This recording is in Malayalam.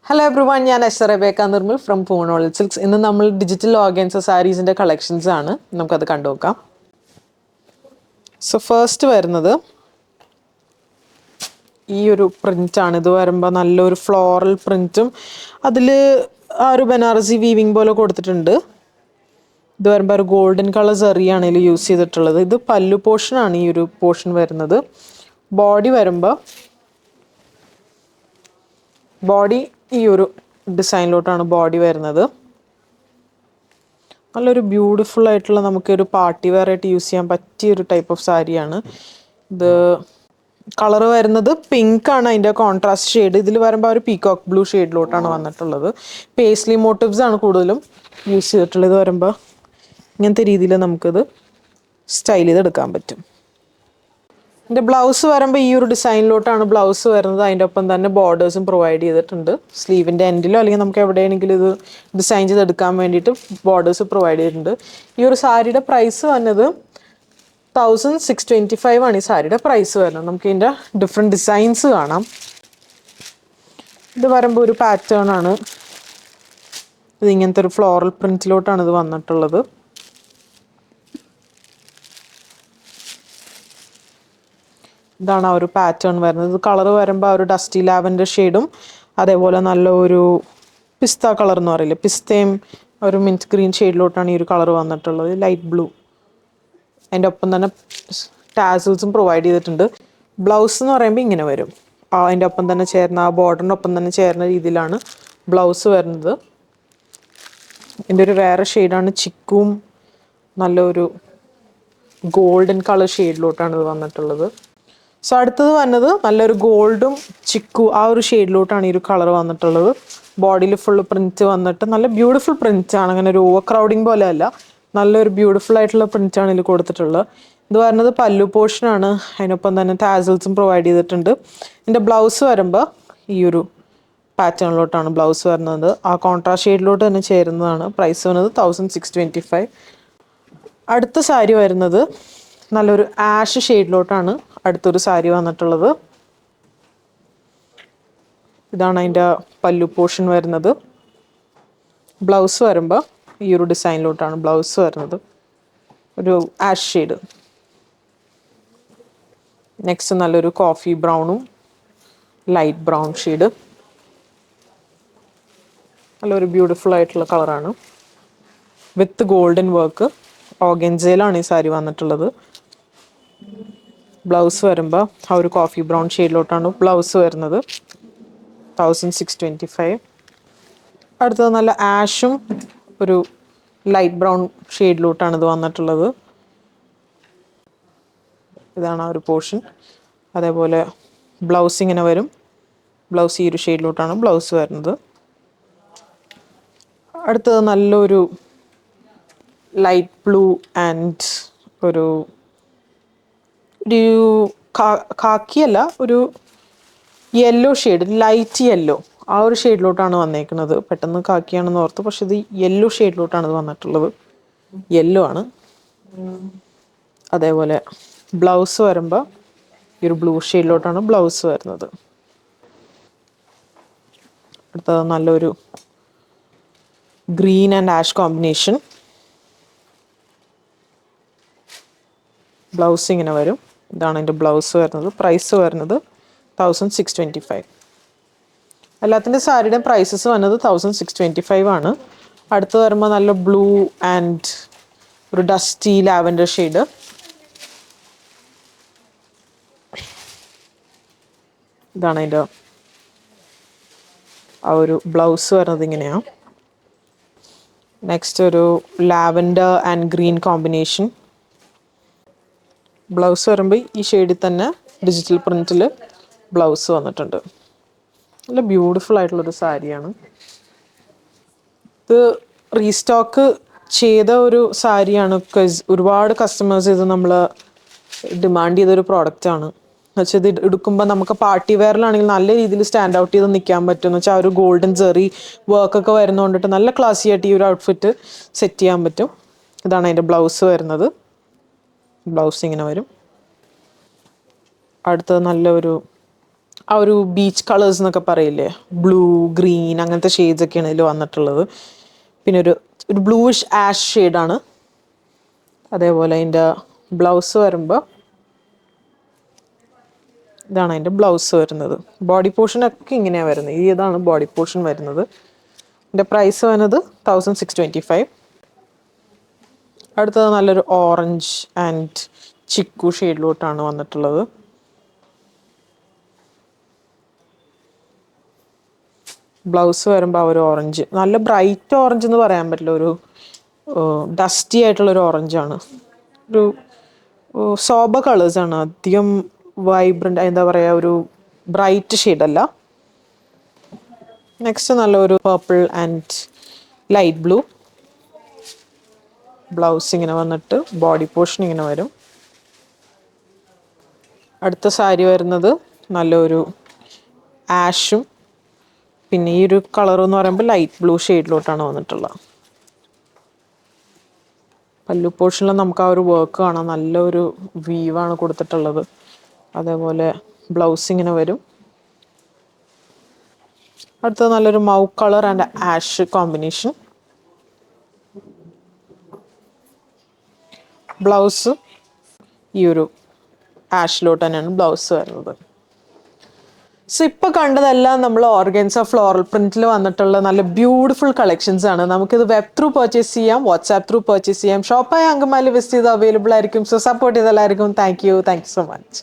Hello everyone, ഞാൻ അശ്വ റബേക്ക നിർമ്മൽ ഫ്രം പൂണോൾ സിൽക്സ്. ഇന്ന് നമ്മൾ ഡിജിറ്റൽ ഓർഗൻസ സാരീസിൻ്റെ കളക്ഷൻസ് ആണ്. നമുക്കത് കണ്ടുനോക്കാം. സോ ഫസ്റ്റ് വരുന്നത് ഈ ഒരു പ്രിൻ്റാണ്. ഇത് വരുമ്പോൾ നല്ലൊരു ഫ്ലോറൽ പ്രിൻറ്റും അതിൽ ആ ഒരു ബനാറസി വീവിങ് പോലെ കൊടുത്തിട്ടുണ്ട്. ഇത് വരുമ്പോൾ ഒരു ഗോൾഡൻ കളർ സെറിയാണ് ഇതിൽ യൂസ് ചെയ്തിട്ടുള്ളത്. ഇത് പല്ലു പോർഷനാണ് ഈ ഒരു പോർഷൻ വരുന്നത്. ബോഡി ഈ ഒരു ഡിസൈനിലോട്ടാണ് ബോഡി വരുന്നത്. നല്ലൊരു ബ്യൂട്ടിഫുൾ ആയിട്ടുള്ള നമുക്കൊരു പാർട്ടി വെയർ ആയിട്ട് യൂസ് ചെയ്യാൻ പറ്റിയ ഒരു ടൈപ്പ് ഓഫ് സാരിയാണ് ഇത്. കളർ വരുന്നത് പിങ്ക് ആണ്, അതിൻ്റെ കോൺട്രാസ്റ്റ് ഷെയ്ഡ്. ഇതിൽ വരുമ്പോൾ ഒരു പീകോക്ക് ബ്ലൂ ഷെയ്ഡിലോട്ടാണ് വന്നിട്ടുള്ളത്. പേസ്ലി മോട്ടീവ്സ് ആണ് കൂടുതലും യൂസ് ചെയ്തിട്ടുള്ളത്. ഇത് വരുമ്പോൾ ഇങ്ങനത്തെ രീതിയിൽ നമുക്കിത് സ്റ്റൈൽ ചെയ്തെടുക്കാൻ പറ്റും. ഇതിൻ്റെ ബ്ലൗസ് വരുമ്പോൾ ഈ ഒരു ഡിസൈനിലോട്ടാണ് ബ്ലൗസ് വരുന്നത്. അതിൻ്റെ ഒപ്പം തന്നെ ബോർഡേഴ്സും പ്രൊവൈഡ് ചെയ്തിട്ടുണ്ട്. സ്ലീവിൻ്റെ എൻഡിലോ അല്ലെങ്കിൽ നമുക്ക് എവിടെയെങ്കിലും ഇത് ഡിസൈൻ ചെയ്തെടുക്കാൻ വേണ്ടിയിട്ട് ബോർഡേഴ്സ് പ്രൊവൈഡ് ചെയ്തിട്ടുണ്ട്. ഈ ഒരു സാരിയുടെ പ്രൈസ് വന്നത് 1625 ആണ് ഈ സാരിയുടെ പ്രൈസ് വരുന്നത്. നമുക്ക് ഇതിൻ്റെ ഡിഫറെൻറ്റ് ഡിസൈൻസ് കാണാം. ഇത് വരുമ്പോൾ ഒരു പാറ്റേൺ ആണ്. ഇത് ഇങ്ങനത്തെ ഒരു ഫ്ലോറൽ പ്രിൻറ്റിലോട്ടാണ് ഇത് വന്നിട്ടുള്ളത്. ഇതാണ് ആ ഒരു പാറ്റേൺ വരുന്നത്. ഇത് കളർ വരുമ്പോൾ ആ ഒരു ഡസ്റ്റി ലാവൻഡർ ഷെയ്ഡും അതേപോലെ നല്ല ഒരു പിസ്ത കളർ എന്ന് പറയില്ലേ, പിസ്തയും ഒരു മിൻറ്റ് ഗ്രീൻ ഷെയ്ഡിലോട്ടാണ് ഈ ഒരു കളർ വന്നിട്ടുള്ളത്. Light blue. അതിൻ്റെ ഒപ്പം തന്നെ ടാസിൽസും പ്രൊവൈഡ് ചെയ്തിട്ടുണ്ട്. ബ്ലൗസ് എന്ന് പറയുമ്പോൾ ഇങ്ങനെ വരും. അതിൻ്റെ ഒപ്പം തന്നെ ചേർന്ന ആ ബോർഡറിൻ്റെ ഒപ്പം തന്നെ ചേർന്ന രീതിയിലാണ് ബ്ലൗസ് വരുന്നത്. ഇതിൻ്റെ ഒരു വേറെ ഷെയ്ഡാണ് ചിക്കും. നല്ലൊരു ഗോൾഡൻ കളർ ഷെയ്ഡിലോട്ടാണ് ഇത് വന്നിട്ടുള്ളത്. സോ അടുത്തത് വന്നത് നല്ലൊരു ഗോൾഡും ചിക്കു ആ ഒരു ഷെയ്ഡിലോട്ടാണ് ഈ ഒരു കളർ വന്നിട്ടുള്ളത്. ബോഡിയിൽ ഫുള്ള് പ്രിൻറ്റ് വന്നിട്ട് നല്ല ബ്യൂട്ടിഫുൾ പ്രിൻറ്റാണ്. അങ്ങനെ ഒരു ഓവർ ക്രൗഡിങ് പോലെ അല്ല, നല്ലൊരു ബ്യൂട്ടിഫുൾ ആയിട്ടുള്ള പ്രിൻറ്റാണ് ഇതിൽ കൊടുത്തിട്ടുള്ളത്. ഇത് വരുന്നത് പല്ലു പോർഷനാണ്. അതിനൊപ്പം തന്നെ ടാസിൽസും പ്രൊവൈഡ് ചെയ്തിട്ടുണ്ട്. ഇതിൻ്റെ ബ്ലൗസ് വരുമ്പോൾ ഈ ഒരു പാറ്റേണിലോട്ടാണ് ബ്ലൗസ് വരുന്നത്. ആ കോൺട്രാസ്റ്റ് ഷെയ്ഡിലോട്ട് തന്നെ ചേരുന്നതാണ്. പ്രൈസ് വരുന്നത് 1625. അടുത്ത സാരി വരുന്നത് നല്ലൊരു ആഷ് ഷെയ്ഡിലോട്ടാണ് അടുത്തൊരു സാരി വന്നിട്ടുള്ളത്. ഇതാണ് അതിൻ്റെ പല്ലു പോർഷൻ വരുന്നത്. ബ്ലൗസ് വരുമ്പോൾ ഈ ഒരു ഡിസൈനിലോട്ടാണ് ബ്ലൗസ് വരുന്നത്. ഒരു ആഷ് ഷെയ്ഡ്. നെക്സ്റ്റ് നല്ലൊരു കോഫി ബ്രൗണും ലൈറ്റ് ബ്രൗൺ ഷെയ്ഡ്. നല്ലൊരു ബ്യൂട്ടിഫുൾ ആയിട്ടുള്ള കളറാണ് വിത്ത് ഗോൾഡൻ വർക്ക്. ഓർഗൻസയിലാണ് ഈ സാരി വന്നിട്ടുള്ളത്. ബ്ലൗസ് വരുമ്പോൾ ആ ഒരു കോഫി ബ്രൗൺ ഷെയ്ഡിലോട്ടാണ് ബ്ലൗസ് വരുന്നത്. 1625. അടുത്തത് നല്ല ആഷും ഒരു ലൈറ്റ് ബ്രൗൺ ഷെയ്ഡിലോട്ടാണ് ഇത് വന്നിട്ടുള്ളത്. ഇതാണ് ആ ഒരു പോർഷൻ. അതേപോലെ ബ്ലൗസ് ഇങ്ങനെ വരും. ബ്ലൗസ് ഈ ഒരു ഷെയ്ഡിലോട്ടാണ് ബ്ലൗസ് വരുന്നത്. അടുത്തത് നല്ലൊരു ലൈറ്റ് ബ്ലൂ ആൻഡ് ഒരു കാക്കിയല്ല, ഒരു യെല്ലോ ഷെയ്ഡ്, ലൈറ്റ് യെല്ലോ ആ ഒരു ഷെയ്ഡിലോട്ടാണ് വന്നേക്കുന്നത്. പെട്ടെന്ന് കാക്കിയാണെന്ന് ഓർത്ത്, പക്ഷെ ഇത് യെല്ലോ ഷെയ്ഡിലോട്ടാണ് ഇത് വന്നിട്ടുള്ളത്. യെല്ലോ ആണ്. അതേപോലെ ബ്ലൗസ് വരുമ്പോൾ ഈ ഒരു ബ്ലൂ ഷെയ്ഡിലോട്ടാണ് ബ്ലൗസ് വരുന്നത്. അടുത്തത് നല്ലൊരു green and ash combination. Blouse ഇങ്ങനെ വരും. ഇതാണ് എൻ്റെ ബ്ലൗസ് വരുന്നത്. പ്രൈസ് വരുന്നത് 1625. എല്ലാത്തിൻ്റെ സാരിയുടെ പ്രൈസസ് വന്നത് 1625 ആണ്. അടുത്ത് വരുമ്പോൾ നല്ല ബ്ലൂ ആൻഡ് ഒരു ഡസ്റ്റി ലാവൻഡർ ഷെയ്ഡ്. ഇതാണ് അതിൻ്റെ ആ ഒരു ബ്ലൗസ് വരുന്നത് ഇങ്ങനെയാണ്. നെക്സ്റ്റ് ഒരു lavender and green combination. Blouse വരുമ്പോൾ ഈ ഷെയ്ഡിൽ തന്നെ ഡിജിറ്റൽ പ്രിൻറ്റിൽ ബ്ലൗസ് വന്നിട്ടുണ്ട്. നല്ല ബ്യൂട്ടിഫുൾ ആയിട്ടുള്ളൊരു സാരിയാണ് ഇത്. റീസ്റ്റോക്ക് ചെയ്ത ഒരു സാരിയാണ്. ഒരുപാട് കസ്റ്റമേഴ്സ് ഇത് നമ്മൾ ഡിമാൻഡ് ചെയ്തൊരു പ്രോഡക്റ്റാണ്. എന്നുവെച്ചാൽ ഇത് എടുക്കുമ്പോൾ നമുക്ക് പാർട്ടി വെയറിലാണെങ്കിൽ നല്ല രീതിയിൽ സ്റ്റാൻഡ് ഔട്ട് ചെയ്ത് നിൽക്കാൻ പറ്റും. എന്ന് വെച്ചാൽ ആ ഒരു ഗോൾഡൻ ജെറി വർക്കൊക്കെ വരുന്നതുകൊണ്ടിട്ട് നല്ല ക്ലാസി ആയിട്ട് ഈ ഒരു ഔട്ട്ഫിറ്റ് സെറ്റ് ചെയ്യാൻ പറ്റും. ഇതാണ് അതിൻ്റെ ബ്ലൗസ് വരുന്നത്. ബ്ലൗസ് ഇങ്ങനെ വരും. അടുത്തത് നല്ലൊരു ആ ഒരു ബീച്ച് കളേഴ്സ് എന്നൊക്കെ പറയില്ലേ, ബ്ലൂ ഗ്രീൻ അങ്ങനത്തെ ഷെയ്ഡ്സ് ഒക്കെയാണ് ഇതിൽ വന്നിട്ടുള്ളത്. പിന്നെ ഒരു ബ്ലൂയിഷ് ആഷ് ഷെയ്ഡാണ്. അതേപോലെ അതിൻ്റെ ബ്ലൗസ് വരുമ്പോൾ ഇതാണ് അതിൻ്റെ ബ്ലൗസ് വരുന്നത്. ബോഡി പോർഷനൊക്കെ ഇങ്ങനെയാണ് വരുന്നത്. ഇതാണ് ബോഡി പോർഷൻ വരുന്നത്. ഇതിൻ്റെ പ്രൈസ് വരുന്നത് 1625. അടുത്തത് നല്ലൊരു ഓറഞ്ച് ആൻഡ് ചിക്കു ഷെയ്ഡിലോട്ടാണ് വന്നിട്ടുള്ളത്. ബ്ലൗസ് വരുമ്പോൾ ആ ഒരു ഓറഞ്ച്, നല്ല ബ്രൈറ്റ് ഓറഞ്ച് എന്ന് പറയാൻ പറ്റില്ല, ഒരു ഡസ്റ്റി ആയിട്ടുള്ളൊരു ഓറഞ്ചാണ്. ഒരു സോബർ കളേഴ്സാണ്, അധികം വൈബ്രൻ്റ്, എന്താ പറയുക, ഒരു ബ്രൈറ്റ് ഷെയ്ഡല്ല. നെക്സ്റ്റ് നല്ലൊരു purple and light blue. Blouse ഇങ്ങനെ വന്നിട്ട് ബോഡി പോർഷൻ ഇങ്ങനെ വരും. അടുത്ത സാരി വരുന്നത് നല്ലൊരു ആഷും പിന്നെ ഈ ഒരു കളർ എന്ന് പറയുമ്പോൾ ലൈറ്റ് ബ്ലൂ ഷെയ്ഡിലോട്ടാണ് വന്നിട്ടുള്ളത്. പല്ലു പോർഷനിൽ നമുക്ക് ആ ഒരു വർക്ക് കാണാം, നല്ലൊരു വീവാണ് കൊടുത്തിട്ടുള്ളത്. അതേപോലെ ബ്ലൗസ് ഇങ്ങനെ വരും. അടുത്തത് നല്ലൊരു mauve colour and ash combination. Blouse ഈ ഒരു ആഷിലോട്ട് തന്നെയാണ് ബ്ലൗസ് വരുന്നത്. സോ ഇപ്പോൾ കണ്ടതെല്ലാം നമ്മൾ ഓർഗൻസ ഫ്ലോറൽ പ്രിന്റിൽ വന്നിട്ടുള്ള നല്ല ബ്യൂട്ടിഫുൾ കളക്ഷൻസ് ആണ്. നമുക്കിത് വെബ് ത്രൂ പർച്ചേസ് ചെയ്യാം, വാട്സാപ്പ് ത്രൂ പർച്ചേസ് ചെയ്യാം. ഷോപ്പായ അങ്കമാലി വിസിറ്റ് ചെയ്ത് അവൈലബിൾ ആയിരിക്കും. സോ സപ്പോർട്ട് ചെയ്ത എല്ലാവർക്കും താങ്ക് യു സോ മച്ച്.